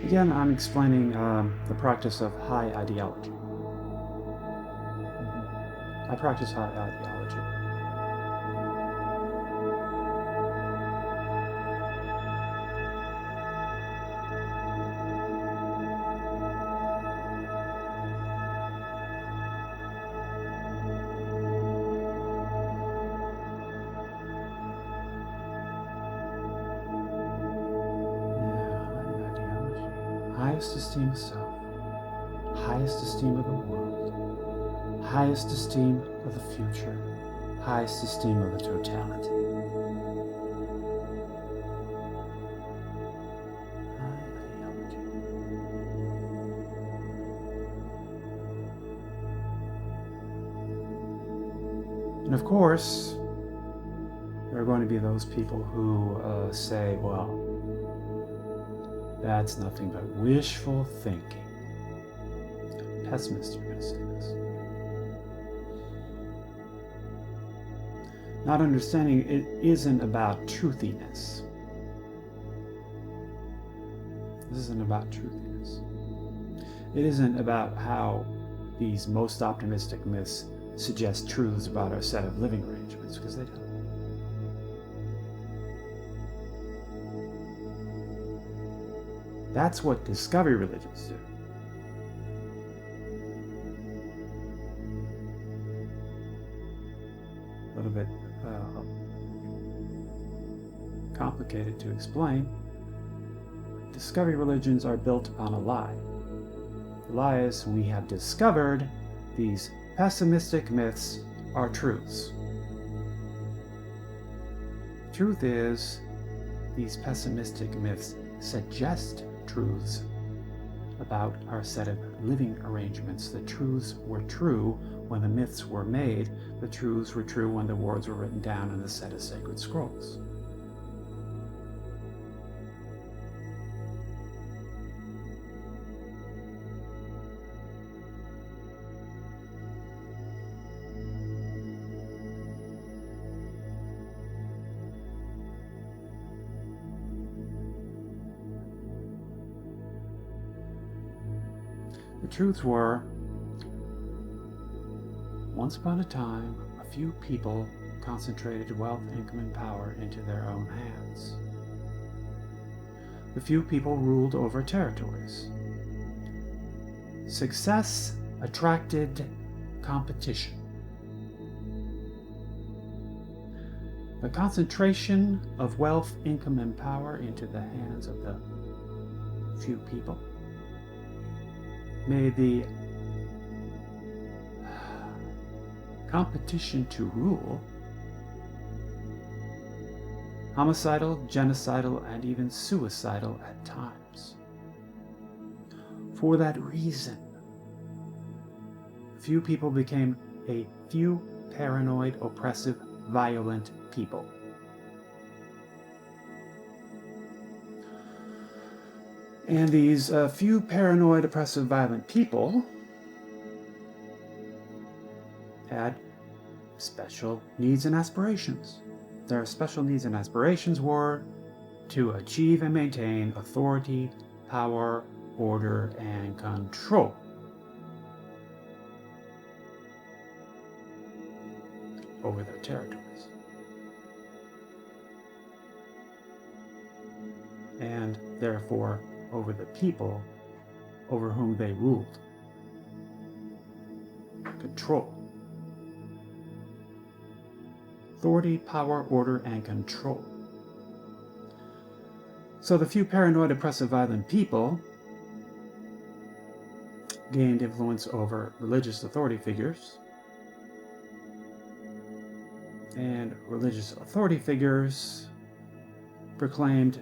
Again, I'm explaining the practice of high ideology. I practice high ideology. Highest esteem of self, highest esteem of the world, highest esteem of the future, highest esteem of the totality. High ideology. And of course, there are going to be those people who say, well, that's nothing but wishful thinking. Pessimists are going to say this. Not understanding it isn't about truthiness. This isn't about truthiness. It isn't about how these most optimistic myths suggest truths about our set of living arrangements, because they don't. That's what discovery religions do. A little bit complicated to explain. Discovery religions are built on a lie. The lie is we have discovered these pessimistic myths are truths. The truth is, these pessimistic myths suggest truths about our set of living arrangements. The truths were true when the myths were made. The truths were true when the words were written down in the set of sacred scrolls. The truths were, once upon a time, a few people concentrated wealth, income, and power into their own hands. The few people ruled over territories. Success attracted competition. The concentration of wealth, income, and power into the hands of the few people made the competition to rule homicidal, genocidal, and even suicidal at times. For that reason, few people became a few paranoid, oppressive, violent people. And these few paranoid, oppressive, violent people had special needs and aspirations. Their special needs and aspirations were to achieve and maintain authority, power, order, and control. Over their territories. And therefore, over the people over whom they ruled. Control. Authority, power, order, and control. So the few paranoid, oppressive, violent people gained influence over religious authority figures, and religious authority figures proclaimed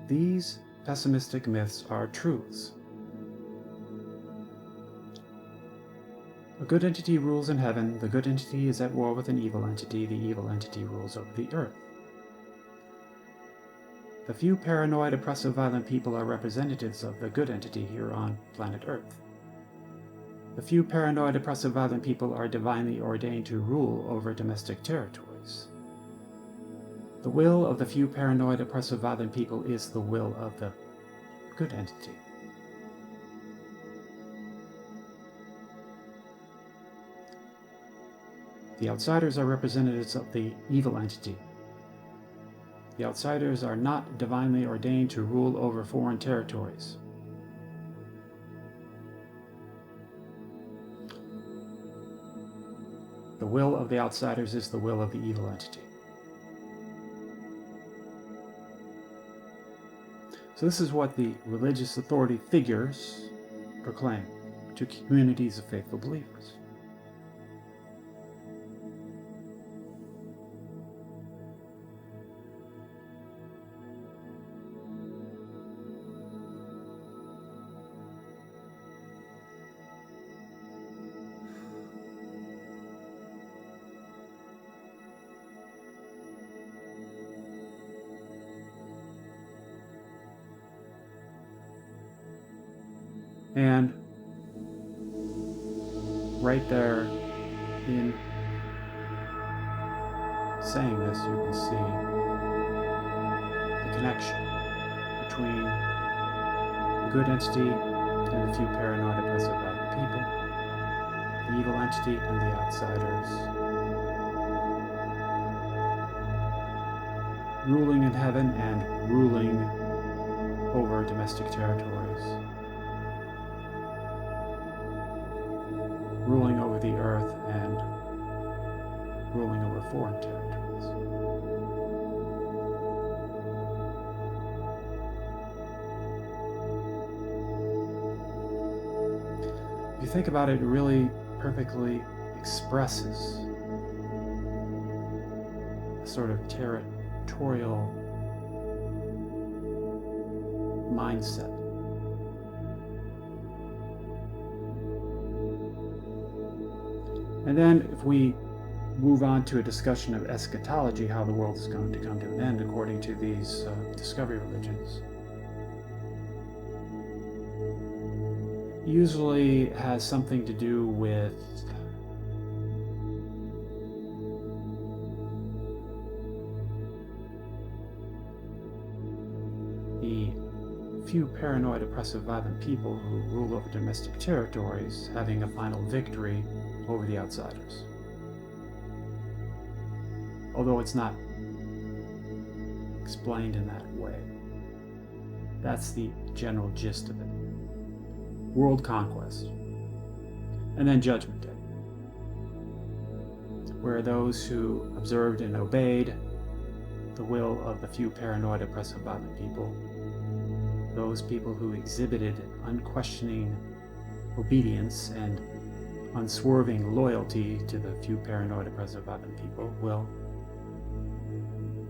these pessimistic myths are truths. A good entity rules in heaven. The good entity is at war with an evil entity. The evil entity rules over the earth. The few paranoid, oppressive, violent people are representatives of the good entity here on planet Earth. The few paranoid, oppressive, violent people are divinely ordained to rule over domestic territories. The will of the few paranoid, oppressive, violent people is the will of the good entity. The outsiders are representatives of the evil entity. The outsiders are not divinely ordained to rule over foreign territories. The will of the outsiders is the will of the evil entity. So this is what the religious authority figures proclaim to communities of faithful believers. And right there in saying this, you can see the connection between the good entity and the few paranoid, oppressive, violent people, the evil entity and the outsiders, ruling in heaven and ruling over domestic territories, ruling over the earth and ruling over foreign territories. If you think about it, it really perfectly expresses a sort of territorial mindset. And then if we move on to a discussion of eschatology, how the world is going to come to an end according to these discovery religions, usually has something to do with the few paranoid, oppressive, violent people who rule over domestic territories having a final victory over the outsiders. Although it's not explained in that way. That's the general gist of it. World conquest. And then Judgment Day, where those who observed and obeyed the will of the few paranoid, oppressive, violent people, those people who exhibited unquestioning obedience and unswerving loyalty to the few paranoid, oppressive, violent people will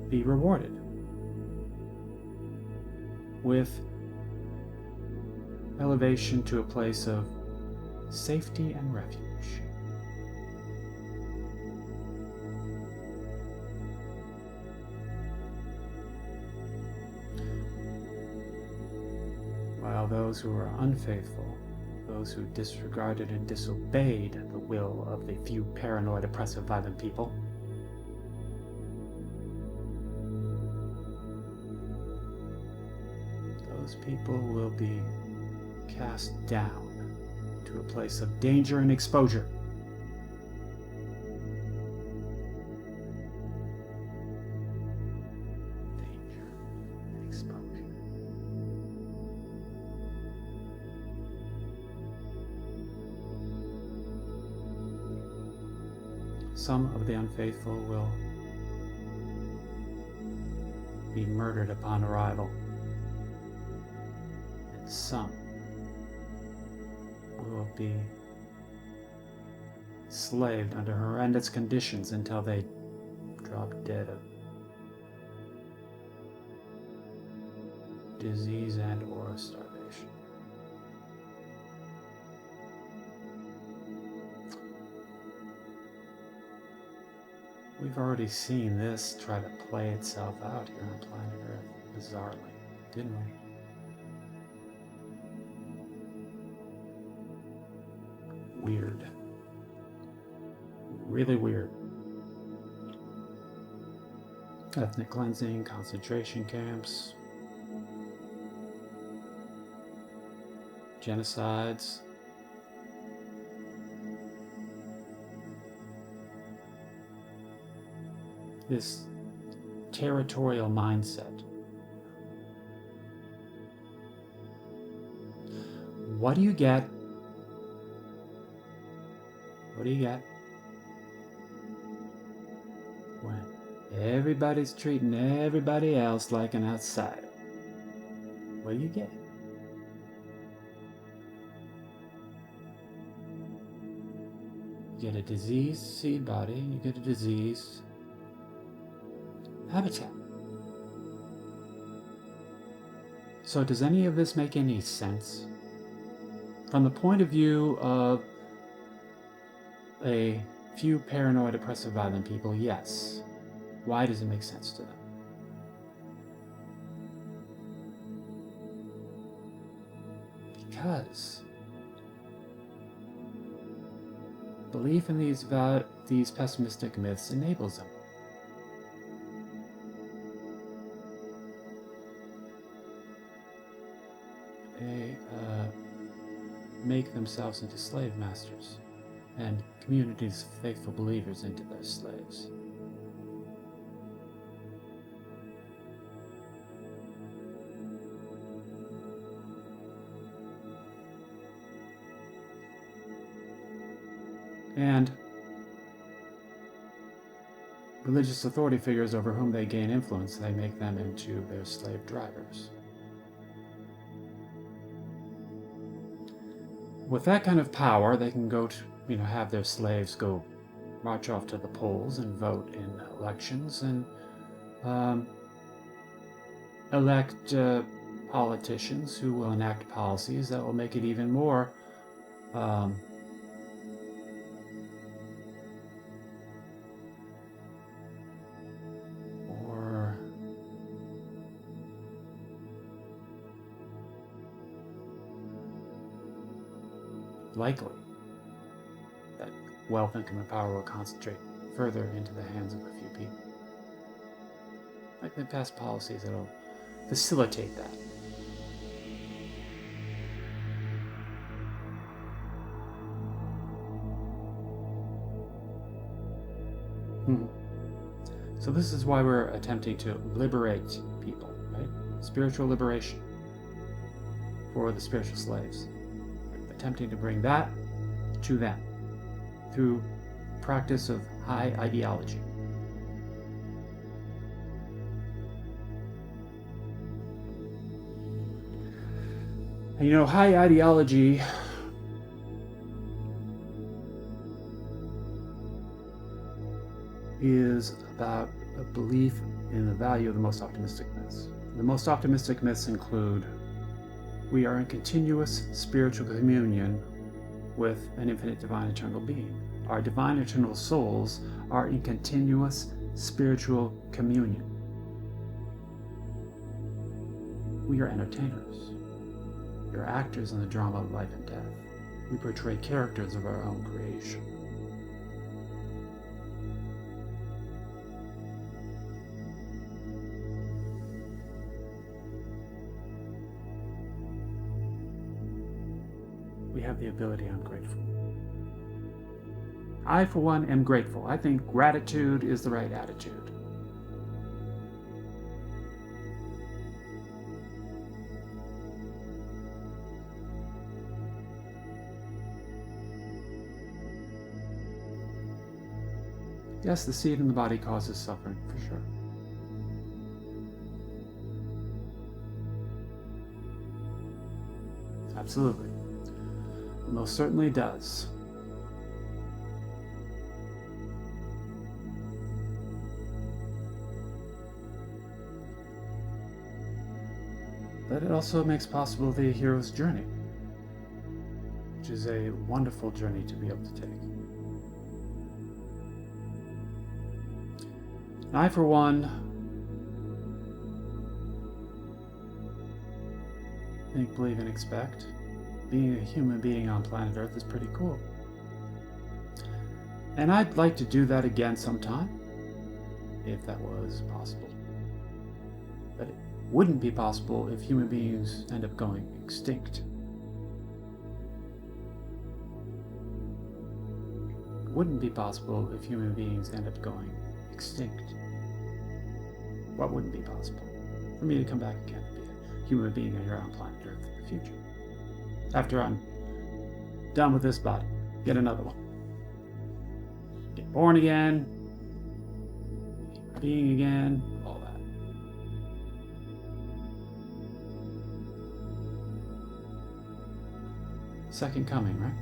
be rewarded with elevation to a place of safety and refuge. While those who are unfaithful, those who disregarded and disobeyed the will of the few paranoid, oppressive, violent people, those people will be cast down to a place of danger and exposure. Danger and exposure. Some of the unfaithful will be murdered upon arrival, and some will be enslaved under horrendous conditions until they drop dead of disease and or starvation. We've already seen this try to play itself out here on planet Earth, bizarrely, didn't we? Weird. Really weird. ethnic cleansing, concentration camps, genocides. This territorial mindset. What do you get? What do you get when everybody's treating everybody else like an outsider? What do you get? You get a diseased seed body, you get a diseased habitat. So does any of this make any sense? From the point of view of a few paranoid, depressive, violent people, yes. Why does it make sense to them? Because belief in these pessimistic myths enables them. They make themselves into slave masters and communities of faithful believers into their slaves. And religious authority figures over whom they gain influence, they make them into their slave drivers. With that kind of power, they can go to, have their slaves go march off to the polls and vote in elections and elect politicians who will enact policies that will make it even more likely that wealth, income, and power will concentrate further into the hands of a few people. Like they pass policies that will facilitate that. So this is why we're attempting to liberate people, right? Spiritual liberation for the spiritual slaves. Attempting to bring that to them through practice of high ideology. And high ideology is about a belief in the value of the most optimistic myths. The most optimistic myths include: we are in continuous spiritual communion with an infinite divine eternal being. Our divine eternal souls are in continuous spiritual communion. We are entertainers. We are actors in the drama of life and death. We portray characters of our own creation. We have the ability. I'm grateful. I, for one, am grateful. I think gratitude is the right attitude. Yes, the seed in the body causes suffering, for sure. Absolutely. It most certainly does. But it also makes possible the hero's journey, which is a wonderful journey to be able to take. And I, for one, think, believe, and expect being a human being on planet Earth is pretty cool. And I'd like to do that again sometime. if that was possible. But it wouldn't be possible if human beings end up going extinct. It wouldn't be possible if human beings end up going extinct. What wouldn't be possible? For me to come back again and be a human being here on planet Earth in the future. After I'm done with this body, get another one. Get born again, being again, all that. Second coming, right?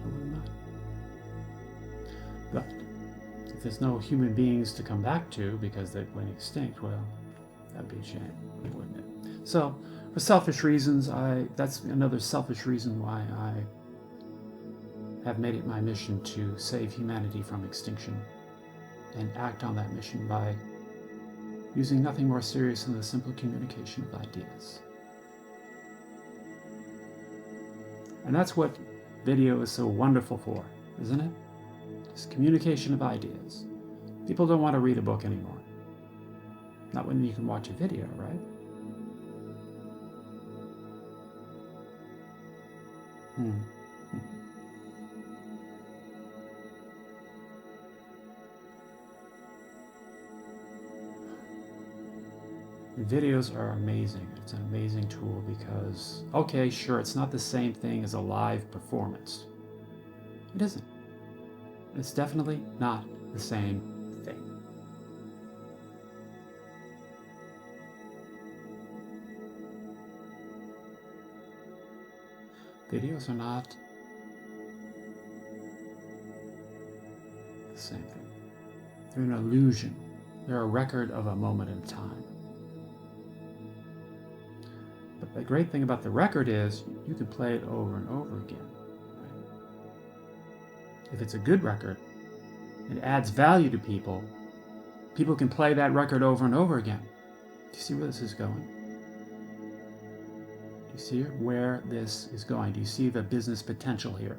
Totally not. But if there's no human beings to come back to because they went extinct, well, that'd be a shame, wouldn't it? So, for selfish reasons, that's another selfish reason why I have made it my mission to save humanity from extinction and act on that mission by using nothing more serious than the simple communication of ideas. And that's what video is so wonderful for, isn't it? It's communication of ideas. People don't want to read a book anymore. Not when you can watch a video, right? Videos are amazing. It's an amazing tool because, okay, sure, it's not the same thing as a live performance. It isn't. It's definitely not the same thing. Videos are not the same thing. They're an illusion. They're a record of a moment in time. But the great thing about the record is you can play it over and over again. Right? If it's a good record, it adds value to people. People can play that record over and over again. Do you see where this is going? Do you see where this is going? Do you see the business potential here?